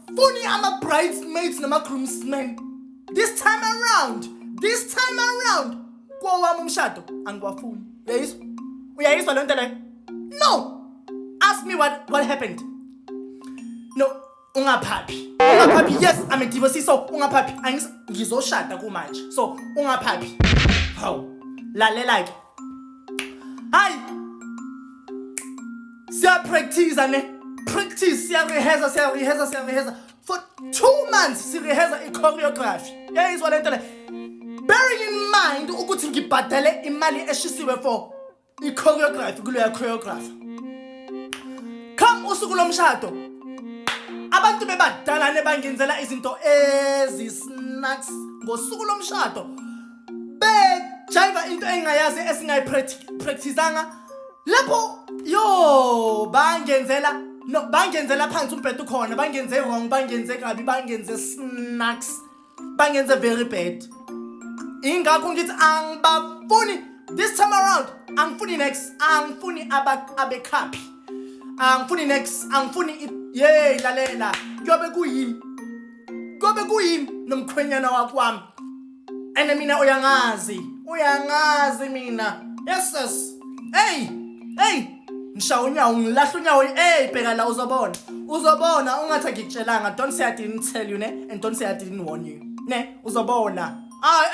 angifuni ama-bridesmaids nama-groomsmen. This time around, kowami umshado angiwafuni. Uyayizwa lento leyo? No. Ask me what happened. No, ungaphaphi. Yes, I'm a divorcee, so ungaphaphi. Ngizoshada kumanje. So ungaphaphi. Hawu. Lalela ke. Hayi. Siya practice siya rehearse. For 2 months si rehearse i-choreography. Yayizwa lento le. Bearing in mind ukuthi ngibhadale imali eshisiwe for i-choreography kuleya choreographer. Come usuku lomshado. Abantu bebadala nebangenzela izinto snacks ngosuku lomshado. Bejiva into engayazi esingayipracticeanga. Lapho bangenzela phansi umbhedo khona, bangenze wrong, bangenze kabi, bangenze snacks, bangenze very bad. Ingakho ngithi angibafuni this time around, angifuni next, angifuni abekhaphi. Angifuni next, angifuni lalela. Kuyobe kuyini nomkhwenyana wakwami. And mina uyangazi mina. Yes. Hey. Ngishaya unyawo, ngilahla unyawo. Bheka la uzobona ungathi ngikutshelanga. Don't say I didn't tell you, ne? And don't say I didn't warn you. Ne? Uzobona.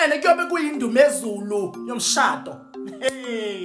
And kuyobe kuyindumezulu yomshado. Hey.